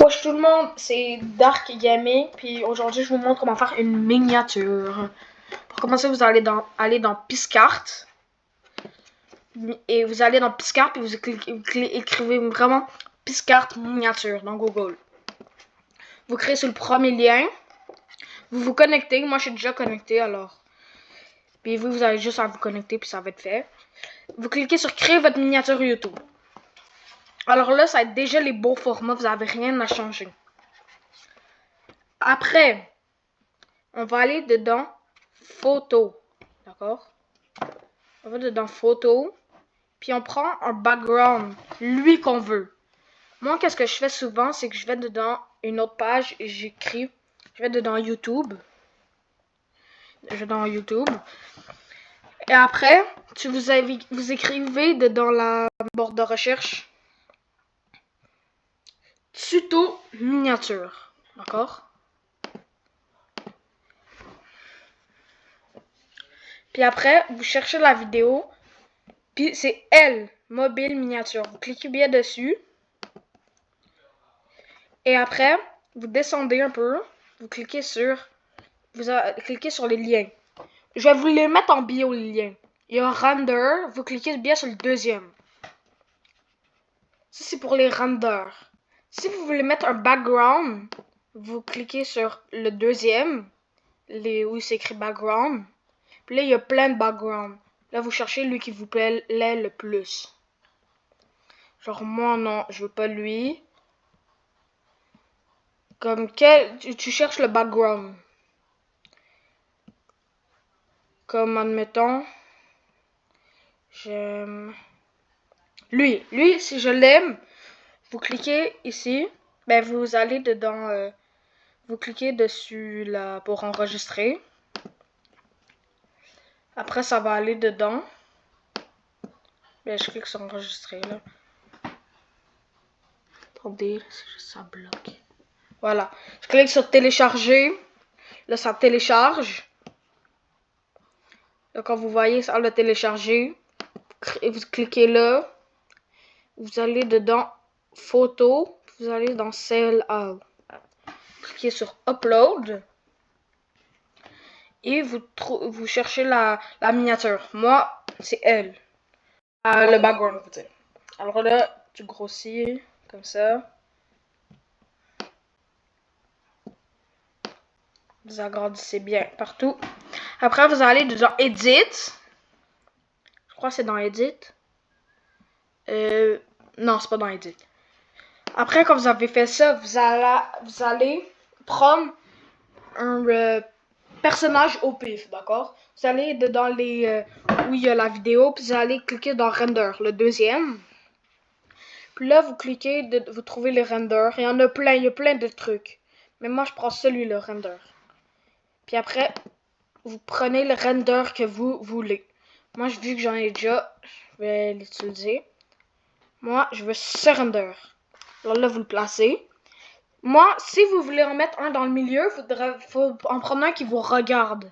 Wesh tout le monde, c'est Dark Gaming, puis aujourd'hui je vous montre comment faire une miniature. Pour commencer, vous allez aller dans Piscart, et vous allez dans Piscart, puis vous écrivez vraiment Piscart miniature dans Google. Vous créez sur le premier lien, vous vous connectez, moi je suis déjà connecté alors. Puis vous avez juste à vous connecter, puis ça va être fait. Vous cliquez sur créer votre miniature YouTube. Alors là, ça va être déjà les beaux formats, vous n'avez rien à changer. Après, on va aller dedans photo, d'accord? On va dedans photo, puis on prend un background, lui qu'on veut. Moi, qu'est-ce que je fais souvent, c'est que je vais dedans une autre page et j'écris, je vais dedans YouTube. Je vais dans YouTube. Et après, vous écrivez dedans la barre de recherche tuto miniature, d'accord? Puis après, vous cherchez la vidéo, puis c'est elle, mobile miniature. Vous cliquez bien dessus. Et après, vous descendez un peu, vous cliquez sur les liens. Je vais vous les mettre en bio, les liens. Il y a render, vous cliquez bien sur le deuxième. Ça, c'est pour les renders. Si vous voulez mettre un background, vous cliquez sur le deuxième, où c'est écrit background. Puis là, il y a plein de backgrounds. Là, vous cherchez lui qui vous plaît le plus. Genre, moi, non, je veux pas lui. Comme tu cherches le background. Comme, admettons, j'aime... Lui, si je l'aime, vous cliquez ici. Ben, vous allez dedans... vous cliquez dessus là pour enregistrer. Après, ça va aller dedans. Ben, je clique sur enregistrer, là. Attendez, c'est juste ça bloque. Voilà. Je clique sur télécharger. Là, ça télécharge. Là, quand vous voyez, ça le télécharger. Vous cliquez là. Vous allez dedans photo. Vous allez dans Save All. Cliquez sur upload. Et vous cherchez la miniature. Moi, c'est elle. Le background, vous dire. Alors là, tu grossis comme ça. Vous agrandissez bien partout. Après, vous allez dans Edit. Je crois que c'est dans Edit. Non, c'est pas dans Edit. Après, quand vous avez fait ça, vous allez prendre un personnage au pif, d'accord? Vous allez dans les où il y a la vidéo, puis vous allez cliquer dans Render, le deuxième. Puis là, vous cliquez, vous trouvez les renders. Il y en a plein, il y a plein de trucs. Mais moi, je prends celui-là, render. Puis après, vous prenez le render que vous voulez. Moi, vu que j'en ai déjà, je vais l'utiliser. Moi, je veux ce render. Alors là, vous le placez. Moi, si vous voulez en mettre un dans le milieu, il faut en prendre un qui vous regarde.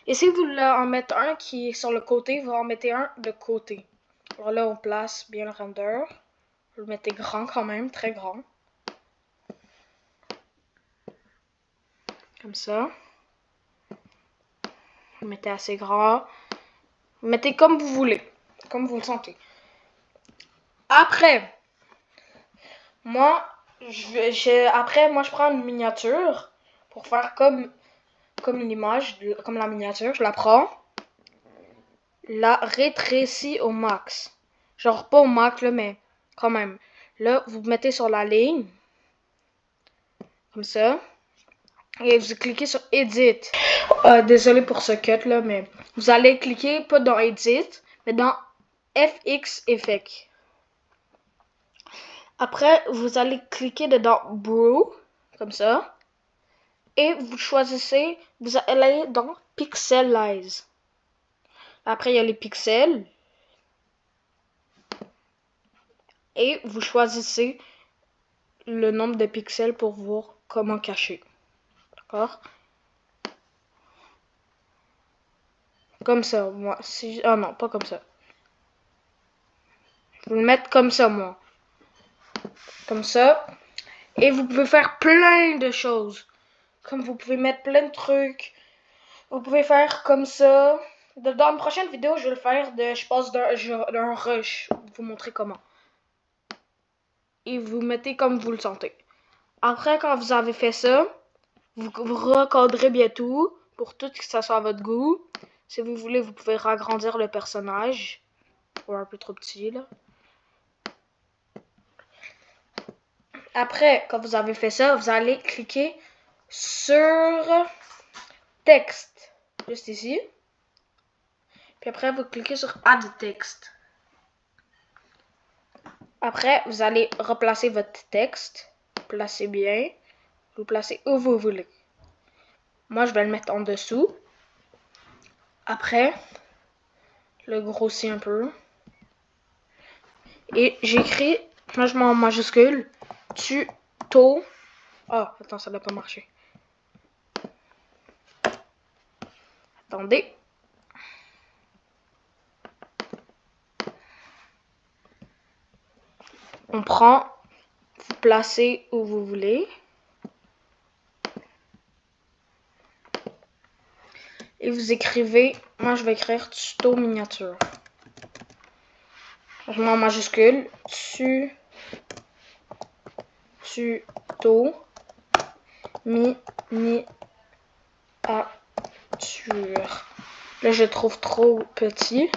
Et si vous voulez en mettre un qui est sur le côté, vous en mettez un de côté. Alors là, on place bien le render. Vous le mettez grand quand même, très grand. Comme ça. Vous mettez assez grand. Vous mettez comme vous voulez. Comme vous le sentez. Après, moi, je prends une miniature pour faire comme l'image, comme la miniature. Je la prends. La rétrécis au max. Genre pas au max, là, mais quand même. Là, vous mettez sur la ligne. Comme ça. Et vous cliquez sur Edit. Désolé pour ce cut là, mais vous allez cliquer pas dans Edit, mais dans FX Effect. Après, vous allez cliquer dedans Brew, comme ça. Et vous choisissez, vous allez dans Pixelize. Après, il y a les pixels. Et vous choisissez le nombre de pixels pour voir comment cacher. D'accord? Comme ça, moi. Ah non, pas comme ça. Je vais le mettre comme ça, moi. Comme ça. Et vous pouvez faire plein de choses. Comme vous pouvez mettre plein de trucs. Vous pouvez faire comme ça. Dans une prochaine vidéo, je vais le faire je passe d'un rush. Vous montrer comment. Et vous mettez comme vous le sentez. Après, quand vous avez fait ça, vous recadrez bien tout pour tout que ça soit à votre goût. Si vous voulez, vous pouvez ragrandir le personnage. Ou un peu trop petit, là. Après, quand vous avez fait ça, vous allez cliquer sur texte, juste ici. Puis après, vous cliquez sur Add texte. Après, vous allez replacer votre texte. Placez bien. Vous placez où vous voulez. Moi, je vais le mettre en dessous. Après, le grossir un peu. Et j'écris, moi je mets en majuscule, tuto. Ah, attends, ça n'a pas marché. Attendez. On prend, vous placez où vous voulez. Et vous écrivez, moi je vais écrire tuto miniature. Je mets en majuscule, tuto miniature. Là, je trouve trop petit.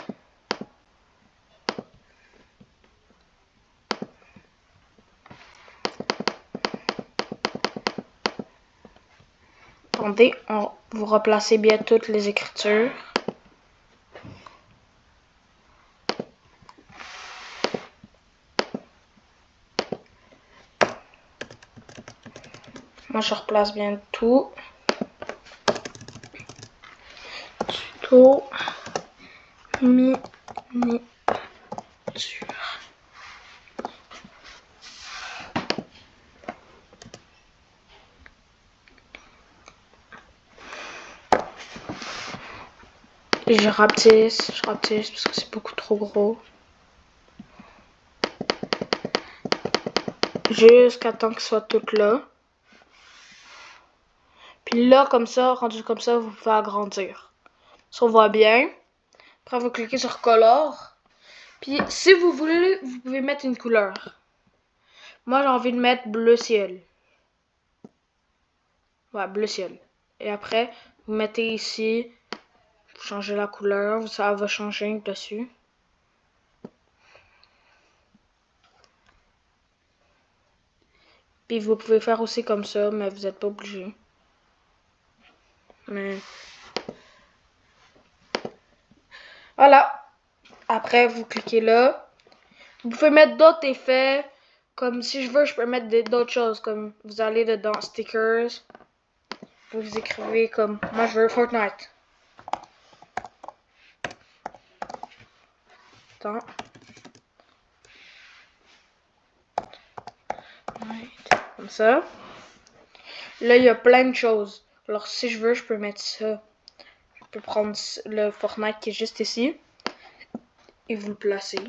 Attendez, vous replacez bien toutes les écritures. Moi, je replace bien tout. Tuto miniature. Je rapetisse parce que c'est beaucoup trop gros. Jusqu'à temps que ce soit tout là. Puis là, comme ça, rendu comme ça, vous pouvez agrandir. Ça, on voit bien. Après, vous cliquez sur Color. Puis, si vous voulez, vous pouvez mettre une couleur. Moi, j'ai envie de mettre bleu ciel. Ouais, bleu ciel. Et après, vous mettez ici, vous changez la couleur, ça va changer dessus. Puis vous pouvez faire aussi comme ça, mais vous n'êtes pas obligé. Mais voilà. Après, vous cliquez là. Vous pouvez mettre d'autres effets. Comme si je veux, je peux mettre d'autres choses. Comme vous allez dedans, stickers. Vous écrivez comme, moi je veux Fortnite. Attends. Comme ça. Là, il y a plein de choses. Alors, si je veux, je peux mettre ça. Je peux prendre le Fortnite qui est juste ici. Et vous le placez.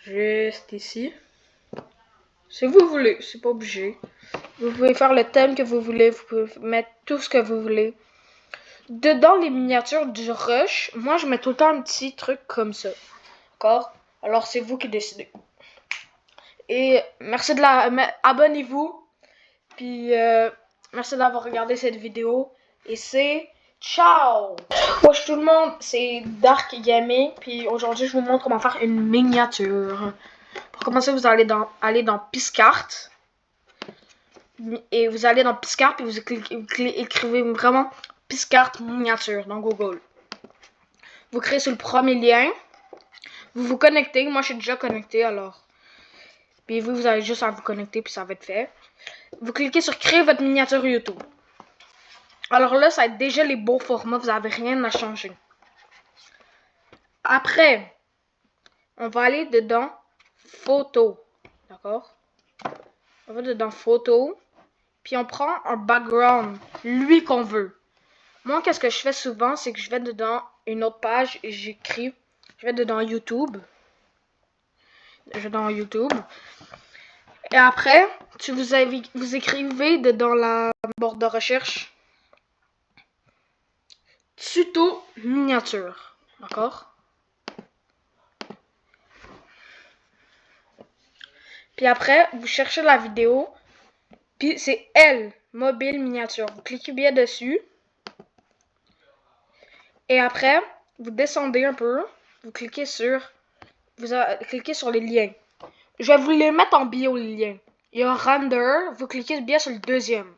Juste ici. Si vous voulez, c'est pas obligé. Vous pouvez faire le thème que vous voulez. Vous pouvez mettre tout ce que vous voulez. Dedans les miniatures du rush, moi je mets tout le temps un petit truc comme ça. D'accord? Alors c'est vous qui décidez. Et merci abonnez-vous. Puis merci d'avoir regardé cette vidéo. Et c'est ciao! Wesh tout le monde, c'est Dark Gaming. Puis aujourd'hui je vous montre comment faire une miniature. Pour commencer, vous allez aller dans Piscart. Et vous allez dans Piscart et vous écrivez vraiment Piscart miniature dans Google. Vous créez sur le premier lien. Vous vous connectez. Moi, je suis déjà connecté alors. Puis vous avez juste à vous connecter puis ça va être fait. Vous cliquez sur créer votre miniature YouTube. Alors là, ça va être déjà les beaux formats. Vous n'avez rien à changer. Après, on va aller dedans photo. D'accord? On va dedans photo. Puis on prend un background. Lui qu'on veut. Moi, qu'est-ce que je fais souvent, c'est que je vais dedans une autre page et j'écris. Je vais dedans YouTube. Je vais dans YouTube. Et après, vous écrivez dans la barre de recherche tuto miniature. D'accord? Puis après, vous cherchez la vidéo. Puis c'est elle, mobile miniature. Vous cliquez bien dessus. Et après, vous descendez un peu. Vous cliquez sur les liens. Je vais vous les mettre en bio, les liens. Il y a render. Vous cliquez bien sur le deuxième.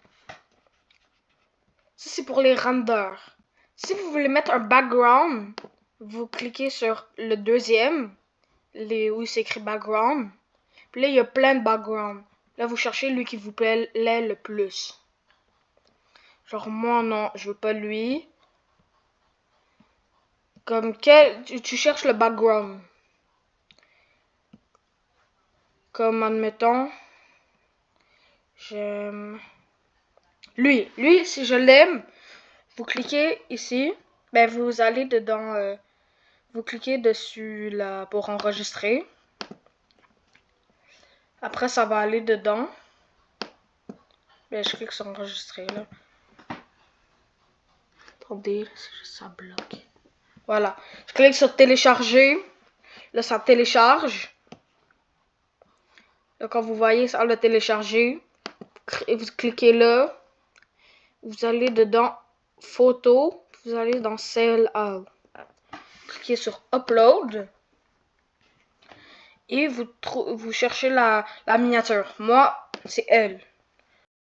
Ça, c'est pour les renders. Si vous voulez mettre un background, vous cliquez sur le deuxième. Où c'est écrit background. Puis là, il y a plein de backgrounds. Là, vous cherchez lui qui vous plaît le plus. Genre, moi, non, je veux pas lui. Comme tu cherches le background. Comme, admettons, j'aime... Lui, si je l'aime, vous cliquez ici. Ben, vous allez dedans... vous cliquez dessus là pour enregistrer. Après, ça va aller dedans. Ben, je clique sur enregistrer, là. Attendez, ça bloque. Voilà. Je clique sur télécharger. Là, ça télécharge. Là, quand vous voyez ça le télécharger, vous cliquez là. Vous allez dedans photo. Vous allez dans Save All. Cliquez sur Upload. Et vous cherchez la miniature. Moi, c'est elle.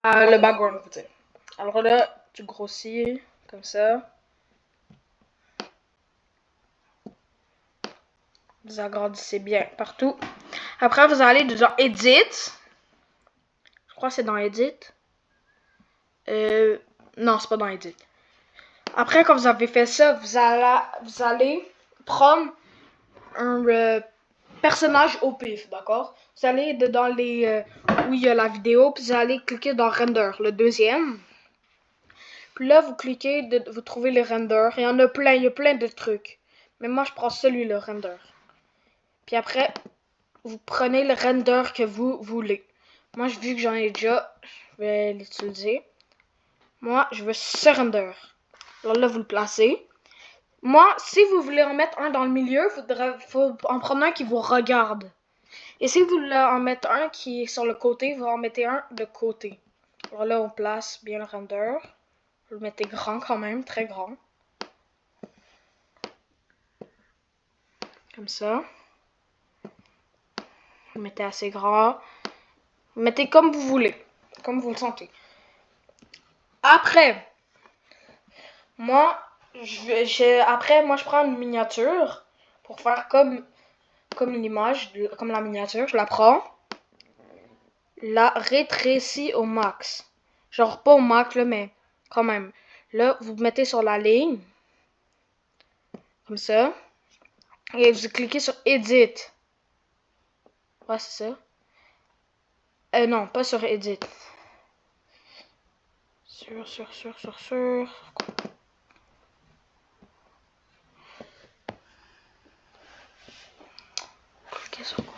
Le background, vous dire. Alors là, tu grossis comme ça. Vous agrandissez bien partout. Après, vous allez dans Edit. Je crois que c'est dans Edit. Non, c'est pas dans Edit. Après, quand vous avez fait ça, vous allez prendre un personnage au pif, d'accord? Vous allez dans où il y a la vidéo, puis vous allez cliquer dans Render, le deuxième. Puis là, vous cliquez, vous trouvez les renders. Il y en a plein, il y a plein de trucs. Mais moi, je prends celui, le render. Puis après, vous prenez le render que vous voulez. Moi, vu que j'en ai déjà, je vais l'utiliser. Moi, je veux ce render. Alors là, vous le placez. Moi, si vous voulez en mettre un dans le milieu, faut en prendre un qui vous regarde. Et si vous voulez en mettre un qui est sur le côté, vous en mettez un de côté. Alors là, on place bien le render. Vous le mettez grand quand même, très grand. Comme ça. Vous le mettez assez grand. Vous mettez comme vous voulez. Comme vous le sentez. Après, moi, je prends une miniature pour faire comme l'image, comme la miniature. Je la prends. La rétrécis au max. Genre pas au max, là, mais quand même. Là, vous mettez sur la ligne. Comme ça. Et vous cliquez sur Edit. Ouais, c'est ça. Non, pas sur Edit. Sur. Cliquez sur quoi?